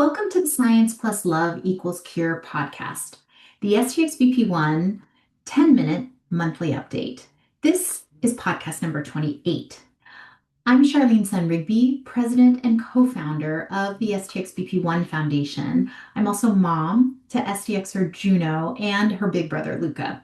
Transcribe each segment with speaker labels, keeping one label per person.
Speaker 1: Welcome to the Science Plus Love Equals Cure podcast, the STXBP1 10-minute monthly update. This is podcast number 28. I'm Charlene Sun-Rigby, president and co-founder of the STXBP1 Foundation. I'm also mom to STXer Juno and her big brother, Luca.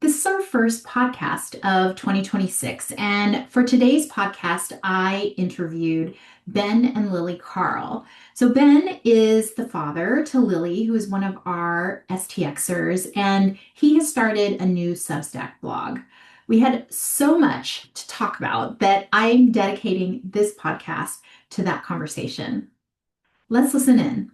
Speaker 1: This is our first podcast of 2026, and for today's podcast, I interviewed Ben and Lily Kahrl. So Ben is the father to Lily, who is one of our STXers, and he has started a new Substack blog. We had so much to talk about that I'm dedicating this podcast to that conversation. Let's listen in.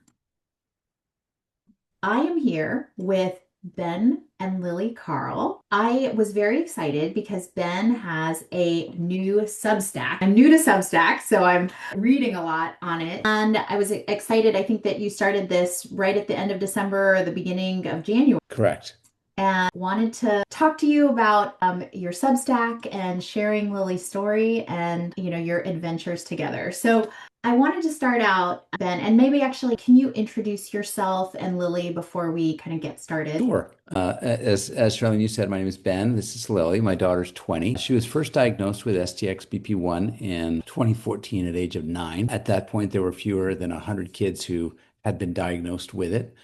Speaker 1: I am here with Ben and Lily Kahrl. I was very excited because Ben has a new Substack. I'm new to Substack, so I'm reading a lot on it. And I was excited. I think that you started this right at the end of December or the beginning of January.
Speaker 2: Correct.
Speaker 1: And wanted to talk to you about your Substack and sharing Lily's story and, your adventures together. So I wanted to start out, Ben, and maybe actually, can you introduce yourself and Lily before we kind of get started?
Speaker 2: Sure. As Charlene, you said, my name is Ben. This is Lily. My daughter's 20. She was first diagnosed with STXBP1 in 2014 at age of 9. At that point, there were fewer than 100 kids who had been diagnosed with it.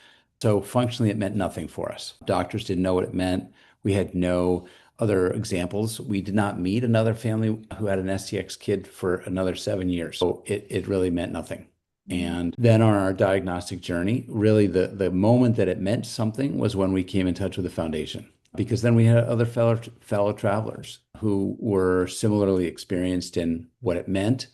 Speaker 2: So functionally, it meant nothing for us. Doctors didn't know what it meant. We had no other examples. We did not meet another family who had an STX kid for another 7 years. So it really meant nothing. And then on our diagnostic journey, really the moment that it meant something was when we came in touch with the foundation, because then we had other fellow travelers who were similarly experienced in what it meant.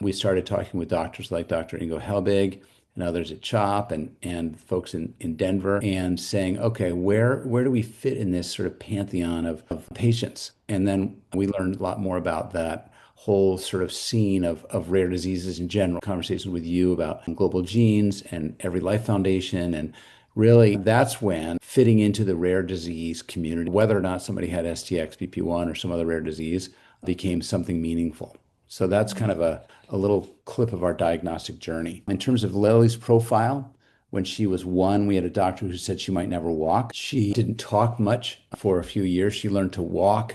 Speaker 2: We started talking with doctors like Dr. Ingo Helbig and others at CHOP and folks in Denver, and saying, okay, where do we fit in this sort of pantheon of patients? And then we learned a lot more about that whole sort of scene of rare diseases in general, conversations with you about Global Genes and Every Life Foundation. And really, that's when fitting into the rare disease community, whether or not somebody had STXBP1 or some other rare disease, became something meaningful. So that's kind of a little clip of our diagnostic journey. In terms of Lily's profile, when she was 1, we had a doctor who said she might never walk. She didn't talk much for a few years. She learned to walk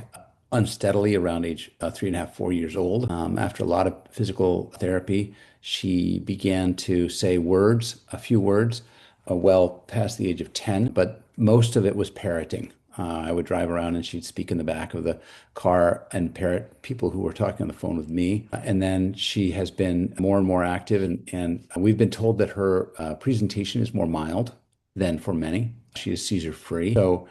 Speaker 2: unsteadily around age 3.5, 4 years old. After a lot of physical therapy, she began to say words, a few words, well past the age of 10, but most of it was parroting. I would drive around and she'd speak in the back of the car and parrot people who were talking on the phone with me. And then she has been more and more active, and we've been told that her presentation is more mild than for many. She is seizure-free. So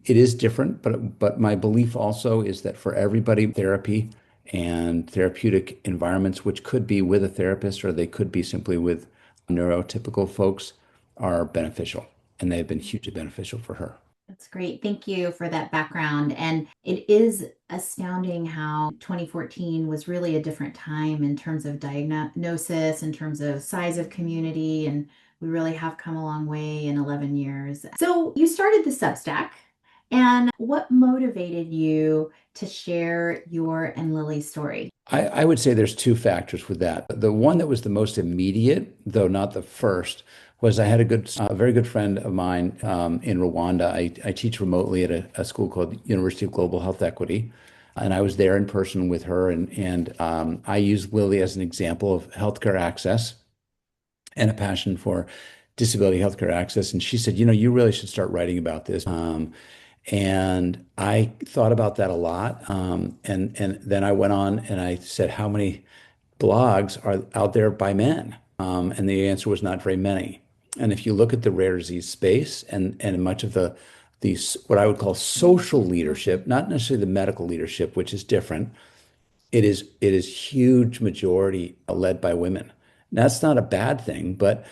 Speaker 2: it is different, but my belief also is that for everybody, therapy and therapeutic environments, which could be with a therapist or they could be simply with neurotypical folks, are beneficial, and they have been hugely beneficial for her.
Speaker 1: That's great. Thank you for that background. And it is astounding how 2014 was really a different time in terms of diagnosis, in terms of size of community, and we really have come a long way in 11 years. So you started the Substack, and what motivated you to share your and Lily's story?
Speaker 2: I would say there's 2 factors with that. The one that was the most immediate, though not the first, was I had a very good friend of mine in Rwanda. I teach remotely at a school called University of Global Health Equity, and I was there in person with her, and I used Lily as an example of healthcare access and a passion for disability healthcare access. And she said, you really should start writing about this. And I thought about that a lot. And then I went on and I said, how many blogs are out there by men? And the answer was not very many. And if you look at the rare disease space and much of these what I would call social leadership, not necessarily the medical leadership, which is different, it is huge majority led by women. That's not a bad thing, but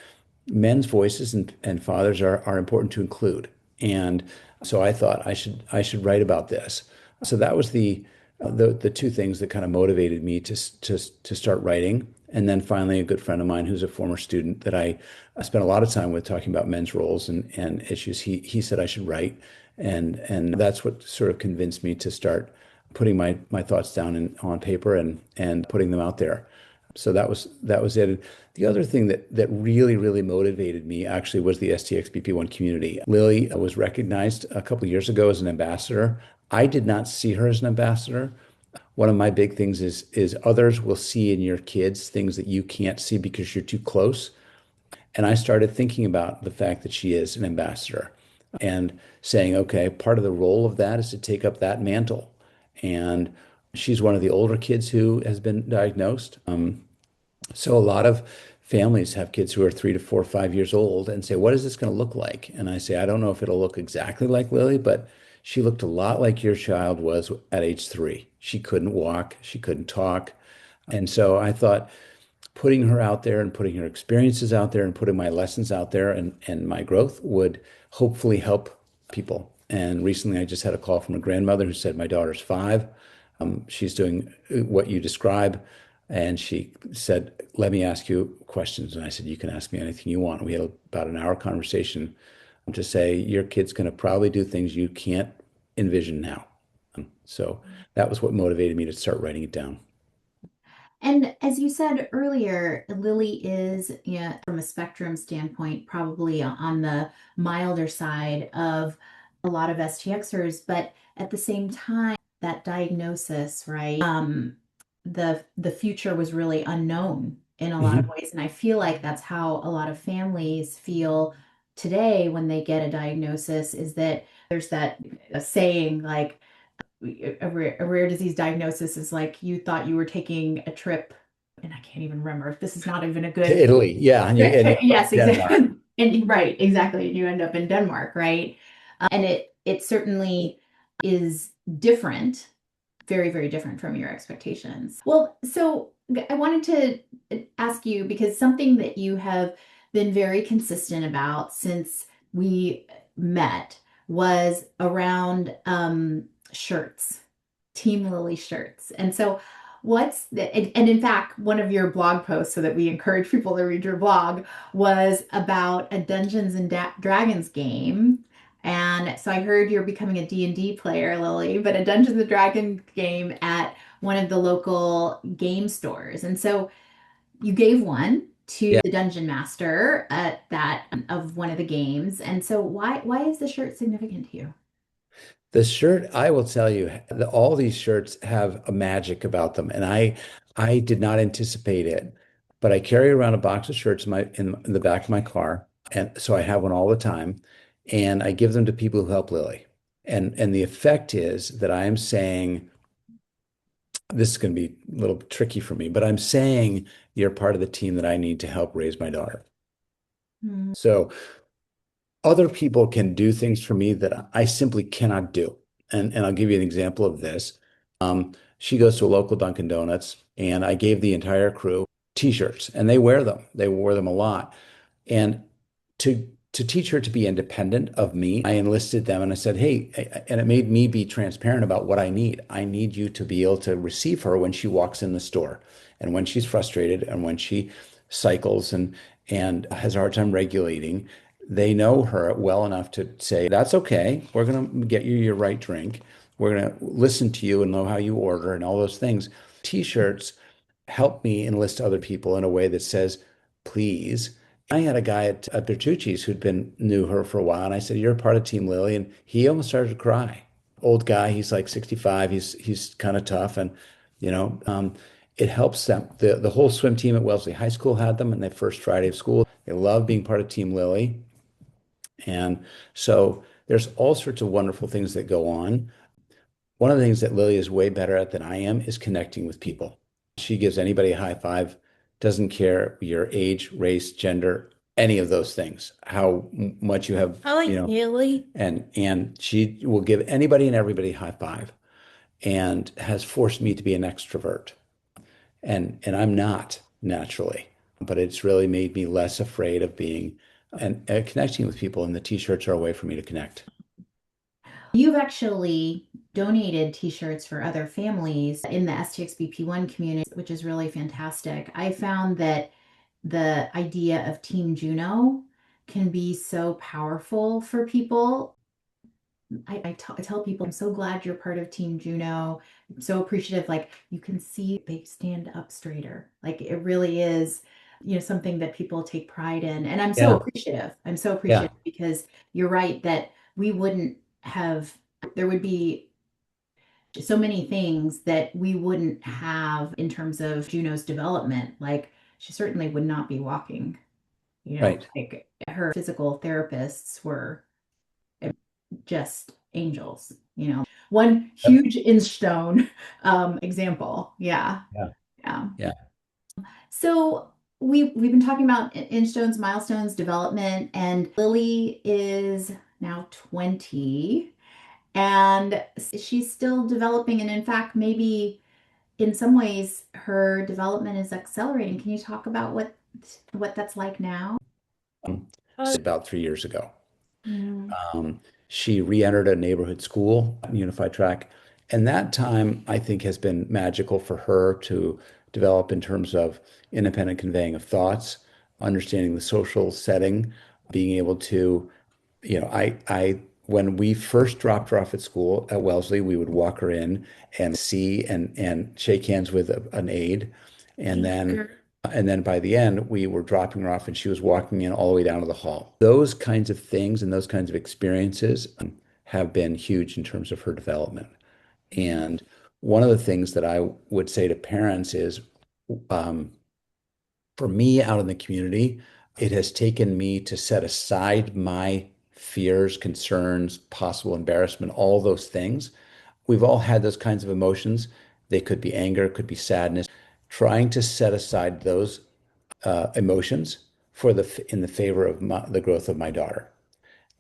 Speaker 2: men's voices and fathers are important to include. And so I thought I should write about this. So that was the 2 things that kind of motivated me to start writing. And then finally, a good friend of mine who's a former student that I spent a lot of time with talking about men's roles and issues, he said I should write. And that's what sort of convinced me to start putting my thoughts down on paper and putting them out there. So that was it. The other thing that really, really motivated me actually was the STXBP1 community. Lily was recognized a couple of years ago as an ambassador. I did not see her as an ambassador. One of my big things is others will see in your kids things that you can't see because you're too close. And I started thinking about the fact that she is an ambassador and saying, okay, part of the role of that is to take up that mantle. And she's one of the older kids who has been diagnosed. So a lot of families have kids who are 3 to 4, 5 years old and say, what is this going to look like? And I say, I don't know if it'll look exactly like Lily, but she looked a lot like your child was at age 3. She couldn't walk, she couldn't talk. And so I thought putting her out there and putting her experiences out there and putting my lessons out there and my growth would hopefully help people. And recently I just had a call from a grandmother who said, my daughter's 5. She's doing what you describe. And she said, let me ask you questions. And I said, you can ask me anything you want. We had about an hour conversation to say, your kid's going to probably do things you can't envision now. So that was what motivated me to start writing it down.
Speaker 1: And as you said earlier, Lily is, yeah, from a spectrum standpoint, probably on the milder side of a lot of STXers, but at the same time, that diagnosis, right? The future was really unknown in a lot of
Speaker 2: Mhm.
Speaker 1: ways. And I feel like that's how a lot of families feel today when they get a diagnosis, is that there's that saying like, a rare disease diagnosis is like you thought you were taking a trip, and I can't even remember if this is not even a
Speaker 2: To
Speaker 1: good.
Speaker 2: Italy, yeah, and you
Speaker 1: Yes,
Speaker 2: Denmark.
Speaker 1: exactly. And right, exactly. And you end up in Denmark, right? And it certainly is different, very, very different from your expectations. Well, so I wanted to ask you, because something that you have been very consistent about since we met was around shirts, Team Lily shirts. And so and in fact, one of your blog posts, so that we encourage people to read your blog, was about a Dungeons and Dragons game. And so I heard you're becoming a D&D player, Lily, but a Dungeons and Dragons game at one of the local game stores. And so you gave one to
Speaker 2: Yeah,
Speaker 1: the dungeon master at that of one of the games. And so why is the shirt significant to you?
Speaker 2: the shirt, I will tell you, all these shirts have a magic about them, and I did not anticipate it, but I carry around a box of shirts in the back of my car, and so I have one all the time, and I give them to people who help Lily, and the effect is that I am saying this is going to be a little tricky for me, but I'm saying you're part of the team that I need to help raise my daughter.
Speaker 1: Hmm.
Speaker 2: So other people can do things for me that I simply cannot do. And I'll give you an example of this. She goes to a local Dunkin' Donuts, and I gave the entire crew t-shirts, and they wear them. They wore them a lot. And to teach her to be independent of me, I enlisted them and I said, hey, and it made me be transparent about what I need. I need you to be able to receive her when she walks in the store and when she's frustrated and when she cycles and has a hard time regulating. They know her well enough to say, that's okay. We're going to get you your right drink. We're going to listen to you and know how you order and all those things. T-shirts help me enlist other people in a way that says, please. I had a guy at Bertucci's who'd been knew her for a while, and I said, "You're part of Team Lily," and he almost started to cry. Old guy, he's like 65. He's kind of tough, and you know, it helps them. The whole swim team at Wellesley High School had them, and their first Friday of school. They love being part of Team Lily, and so there's all sorts of wonderful things that go on. One of the things that Lily is way better at than I am is connecting with people. She gives anybody a high five, doesn't care your age, race, gender, any of those things, how much you have,
Speaker 1: I like Haley.
Speaker 2: and she will give anybody and everybody a high five and has forced me to be an extrovert. And I'm not naturally, but it's really made me less afraid of being and connecting with people, and the t-shirts are a way for me to connect.
Speaker 1: You've actually donated t-shirts for other families in the STXBP1 community, which is really fantastic. I found that the idea of Team Juno can be so powerful for people. I tell people, I'm so glad you're part of Team Juno. I'm so appreciative. Like you can see they stand up straighter. Like it really is, something that people take pride in. And I'm so
Speaker 2: Yeah.
Speaker 1: appreciative. I'm so
Speaker 2: Yeah.
Speaker 1: appreciative because you're right that we wouldn't have, there would be so many things that we wouldn't have in terms of Juno's development. Like she certainly would not be walking,
Speaker 2: Right.
Speaker 1: like her physical therapists were just angels, one
Speaker 2: Yep.
Speaker 1: huge inch stone example. Yeah.
Speaker 2: Yeah.
Speaker 1: Yeah.
Speaker 2: Yeah.
Speaker 1: So we've been talking about inch stones, milestones, development, and Lily is now 20 and she's still developing. And in fact, maybe in some ways her development is accelerating. Can you talk about what that's like now?
Speaker 2: About 3 years ago.
Speaker 1: Mm,
Speaker 2: She re-entered a neighborhood school, Unified Track, and that time I think has been magical for her to develop in terms of independent conveying of thoughts, understanding the social setting, being able to, when we first dropped her off at school at Wellesley, we would walk her in and see and shake hands with an aide, and then and then by the end, we were dropping her off and she was walking in all the way down to the hall. Those kinds of things and those kinds of experiences have been huge in terms of her development. And one of the things that I would say to parents is, um, for me out in the community, it has taken me to set aside my fears, concerns, possible embarrassment, all those things. We've all had those kinds of emotions. They could be anger, could be sadness. Trying to set aside those emotions for in the favor of the growth of my daughter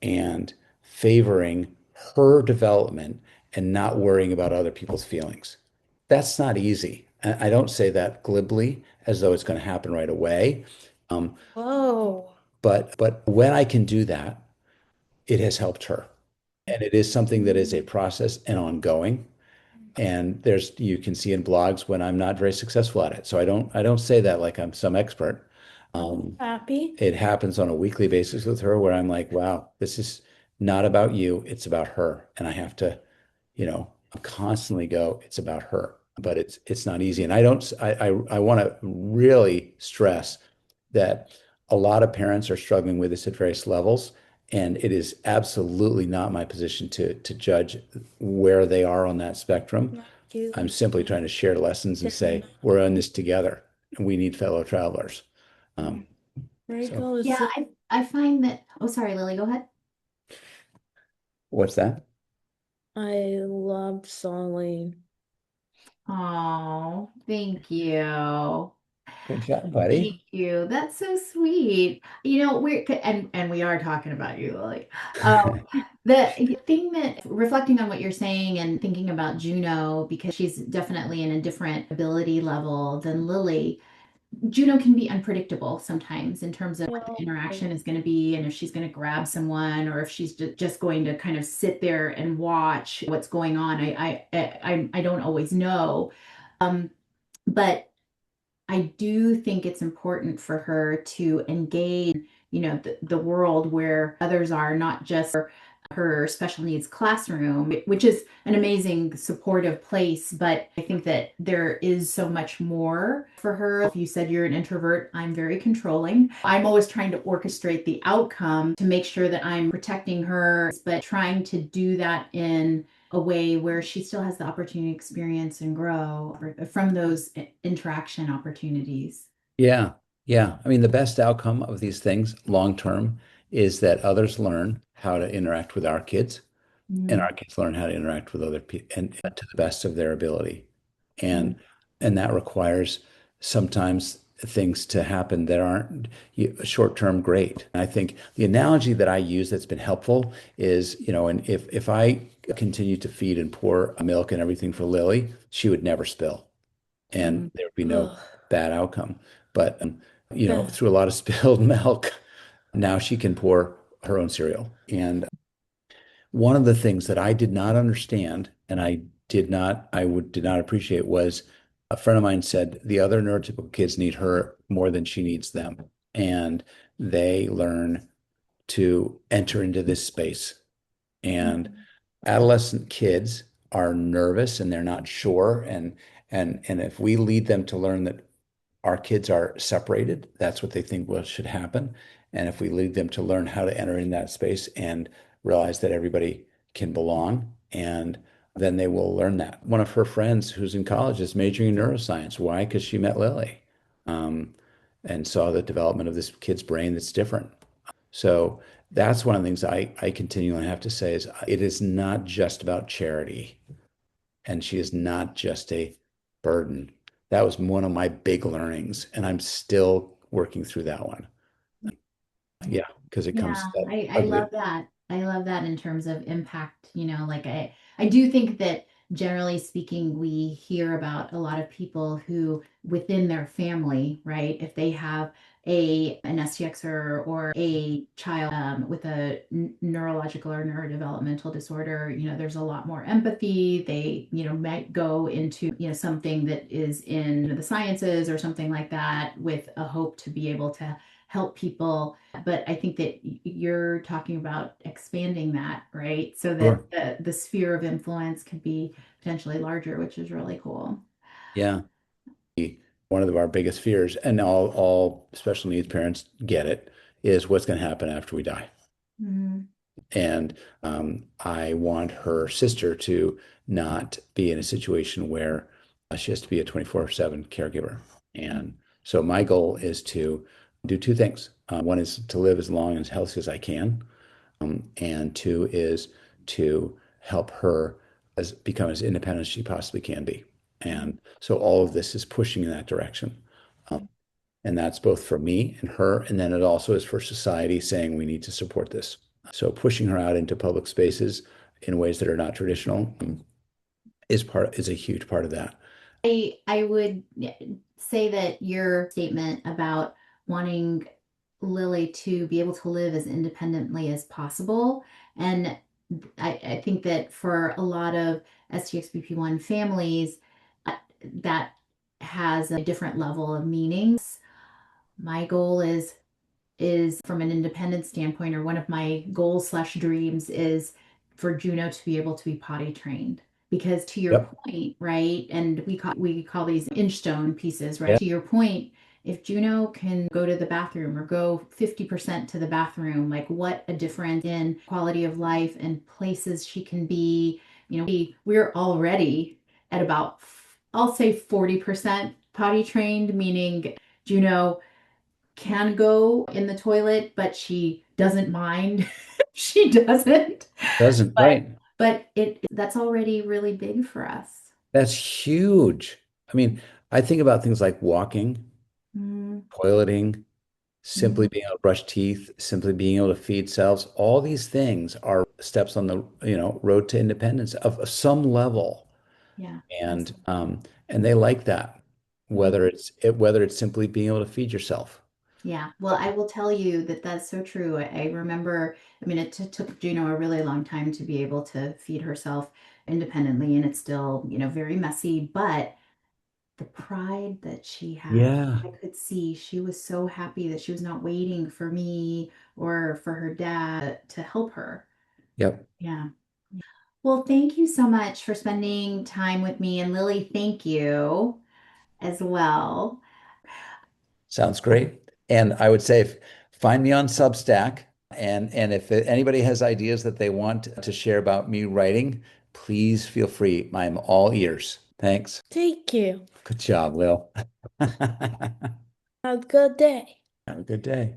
Speaker 2: and favoring her development and not worrying about other people's feelings. That's not easy. I don't say that glibly as though it's going to happen right away. Um,
Speaker 3: Whoa.
Speaker 2: but when I can do that, it has helped her. And it is something that is a process and ongoing. And you can see in blogs when I'm not very successful at it. So I don't say that like I'm some expert. Um,
Speaker 3: Happy?
Speaker 2: it happens on a weekly basis with her where I'm like, wow, this is not about you, it's about her. And I have to, constantly go, it's about her. But it's not easy. And I want to really stress that a lot of parents are struggling with this at various levels. And it is absolutely not my position to judge where they are on that spectrum.
Speaker 3: You.
Speaker 2: I'm simply trying to share lessons and say, we're in this together and we need fellow travelers. Um, so
Speaker 3: Rachel is
Speaker 1: yeah,
Speaker 3: so
Speaker 1: I find that, oh, sorry, Lily, go ahead.
Speaker 2: what's that?
Speaker 3: I love Solly.
Speaker 1: Oh, thank you.
Speaker 2: Good job, buddy.
Speaker 1: Thank you. That's so sweet. And we are talking about you, Lily. The thing that reflecting on what you're saying and thinking about Juno, because she's definitely in a different ability level than Lily, Juno can be unpredictable sometimes in terms of what the interaction is going to be and if she's going to grab someone or if she's just going to kind of sit there and watch what's going on. I don't always know. Um, but I do think it's important for her to engage, the world where others are, not just her special needs classroom, which is an amazing supportive place. But I think that there is so much more for her. If you said you're an introvert, I'm very controlling. I'm always trying to orchestrate the outcome to make sure that I'm protecting her, but trying to do that in a way where she still has the opportunity to experience and grow from those interaction opportunities.
Speaker 2: Yeah. Yeah. I mean, the best outcome of these things long term is that others learn how to interact with our kids and
Speaker 1: Mm,
Speaker 2: our kids learn how to interact with other people and to the best of their ability.
Speaker 1: mm,
Speaker 2: And that requires sometimes things to happen that aren't short-term great. And I think the analogy that I use that's been helpful is, and if I continue to feed and pour milk and everything for Lily, she would never spill and
Speaker 1: mm.
Speaker 2: there would be no
Speaker 3: Ugh.
Speaker 2: bad outcome. But
Speaker 3: Beth.
Speaker 2: through a lot of spilled milk, now she can pour her own cereal. And one of the things that I did not understand and did not appreciate was a friend of mine said the other neurotypical kids need her more than she needs them. And they learn to enter into this space. And adolescent kids are nervous and they're not sure. And if we lead them to learn that our kids are separated, that's what they think will should happen. And if we lead them to learn how to enter in that space and realize that everybody can belong, and then they will learn that. One of her friends who's in college is majoring in neuroscience. Why? Because she met Lily, um, and saw the development of this kid's brain that's different. So that's one of the things I continually have to say is it is not just about charity, and she is not just a burden. That was one of my big learnings, and I'm still working through that one. Yeah, because it comes
Speaker 1: Yeah,
Speaker 2: that
Speaker 1: I love
Speaker 2: ugly.
Speaker 1: that. I love that in terms of impact, like I do think that generally speaking, we hear about a lot of people who within their family, right? If they have an STXer or a child with a neurological or neurodevelopmental disorder, there's a lot more empathy. They, might go into, something that is in the sciences or something like that with a hope to be able to help people. But I think that you're talking about expanding that, right? So that
Speaker 2: Sure.
Speaker 1: the sphere of influence could be potentially larger, which is really cool.
Speaker 2: Yeah. One of our biggest fears, and all special needs parents get it, is what's going to happen after we die.
Speaker 1: Mhm.
Speaker 2: And I want her sister to not be in a situation where she has to be a 24/7 caregiver. And so my goal is to do two things. One is to live as long and as healthy as I can. And two is to help her become as independent as she possibly can be. And so all of this is pushing in that direction. Um, and that's both for me and her. And then it also is for society saying we need to support this. So pushing her out into public spaces in ways that are not traditional is a huge part of that.
Speaker 1: I would say that your statement about wanting Lily to be able to live as independently as possible, and I think that for a lot of STXBP1 families, uh, that has a different level of meanings. My goal is from an independent standpoint, or one of my goals slash dreams is for Juno to be able to be potty trained. Because to your
Speaker 2: Yep.
Speaker 1: point, right, and we call these inchstone pieces, right?
Speaker 2: Yeah.
Speaker 1: To your point, if Juno can go to the bathroom or go 50% to the bathroom, like what a difference in quality of life and places she can be. We're already at about, I'll say 40% potty trained, meaning Juno can go in the toilet, but she doesn't mind. She doesn't.
Speaker 2: Doesn't,
Speaker 1: But
Speaker 2: right.
Speaker 1: that's already really big for us.
Speaker 2: That's huge. I mean, I think about things like walking,
Speaker 1: Mm,
Speaker 2: toileting, simply
Speaker 1: mhm.
Speaker 2: being able to brush teeth, simply being able to feed selves. All these things are steps on the, road to independence of some level.
Speaker 1: Yeah,
Speaker 2: And
Speaker 1: absolutely.
Speaker 2: they like that,
Speaker 1: Mhm.
Speaker 2: whether it's simply being able to feed yourself.
Speaker 1: Yeah. Well, I will tell you that that's so true. I remember, I mean, it took Juno a really long time to be able to feed herself independently, and it's still, very messy, but the pride that she had,
Speaker 2: Yeah.
Speaker 1: I could see she was so happy that she was not waiting for me or for her dad to help her.
Speaker 2: Yep.
Speaker 1: Yeah. Well, thank you so much for spending time with me. And Lily, thank you as well.
Speaker 2: Sounds great. And I would say find me on Substack. And if anybody has ideas that they want to share about me writing, please feel free. I'm all ears. Thanks.
Speaker 3: Thank you.
Speaker 2: Good job, Will.
Speaker 3: Have a good day.
Speaker 2: Have a good day.